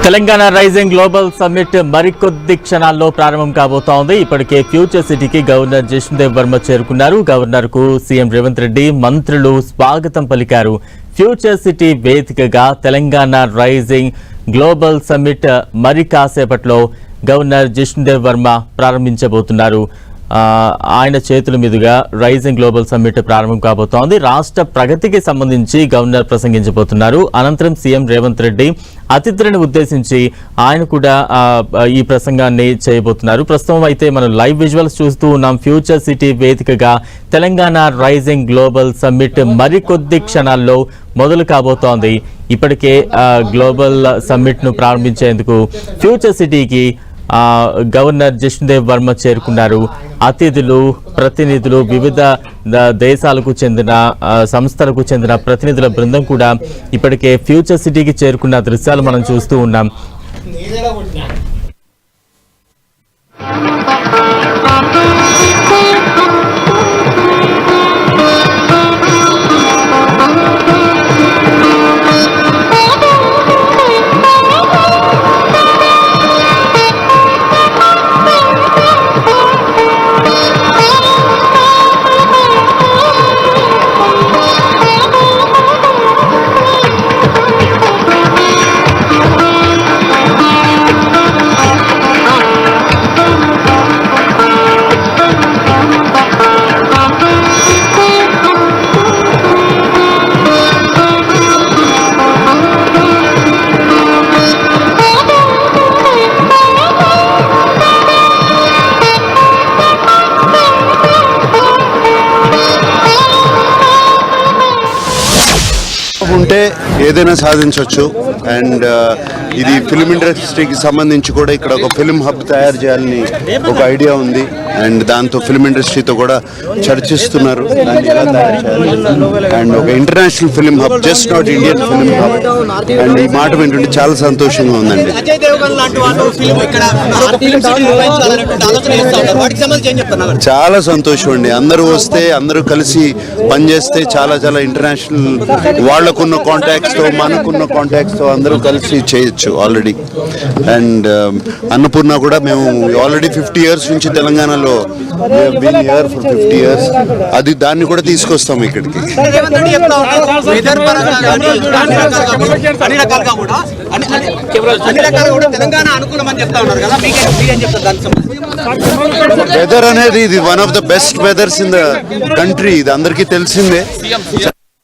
Telangana rising global summit మరికొద్ది క్షణాల్లో ప్రారంభం కాబోతోంది. ఇప్పటికే ఫ్యూచర్ సిటీకి గవర్నర్ జిష్ణుదేవ్ వర్మ చేరుకున్నారు. గవర్నర్ కు సీఎం రేవంత్ రెడ్డి, మంత్రులు స్వాగతం పలికారు. ఫ్యూచర్ సిటీ వేదికగా తెలంగాణ రైజింగ్ గ్లోబల్ సమ్మిట్ మరి కాసేపట్లో గవర్నర్ జిష్ణుదేవ్ వర్మ ప్రారంభించబోతున్నారు. ఆయన చేతుల మీదుగా రైజింగ్ గ్లోబల్ సమ్మిట్ ప్రారంభం కాబోతోంది. రాష్ట్ర ప్రగతికి సంబంధించి గవర్నర్ ప్రసంగించబోతున్నారు. అనంతరం సీఎం రేవంత్ రెడ్డి అతిథులను ఉద్దేశించి ఆయన కూడా ఈ ప్రసంగాన్ని చేయబోతున్నారు. ప్రస్తుతం అయితే మనం లైవ్ విజువల్స్ చూస్తూ ఉన్నాం. ఫ్యూచర్ సిటీ వేదికగా తెలంగాణ రైజింగ్ గ్లోబల్ సమ్మిట్ మరికొద్ది క్షణాల్లో మొదలు కాబోతోంది. ఇప్పటికే గ్లోబల్ సమ్మిట్ ను ప్రారంభించేందుకు ఫ్యూచర్ సిటీకి గవర్నర్ జిష్ణుదేవ్ వర్మ చేరుకున్నారు. అతిథులు, ప్రతినిధులు, వివిధ దేశాలకు చెందిన సంస్థలకు చెందిన ప్రతినిధుల బృందం కూడా ఇప్పటికే ఫ్యూచర్ సిటీకి చేరుకున్న దృశ్యాలు మనం చూస్తూ ఉన్నాం. ఉంటే ఏదైనా సాధించవచ్చు. అండ్ ఇది ఫిలిం ఇండస్ట్రీకి సంబంధించి కూడా ఇక్కడ ఒక ఫిలిం హబ్ తయారు చేయాలని ఒక ఐడియా ఉంది. అండ్ దాంతో ఫిలిం ఇండస్ట్రీతో కూడా చర్చిస్తున్నారు దాన్ని ఎలా తయారు చేయాలి. అండ్ ఒక international film hub, just not Indian film hub. And ఈ మాట వింటుంటే చాలా సంతోషంగా ఉందండి. చాలా సంతోషం అండి. అందరూ వస్తే, అందరూ కలిసి పనిచేస్తే చాలా చాలా ఇంటర్నేషనల్, వాళ్ళకున్న కాంటాక్ట్స్తో మనకున్న కాంటాక్ట్స్తో అందరూ కలిసి చేయొచ్చు ఆల్రెడీ. అండ్ అన్నపూర్ణ కూడా మేము ఆల్రెడీ 50 years నుంచి తెలంగాణలో బీన్ హియర్ ఫర్ 50 years. అది దాన్ని కూడా తీసుకొస్తాం ఇక్కడికి. వెదర్ అనేది ఇది one of the best weathers in the country, ఇది అందరికీ తెలిసిందే.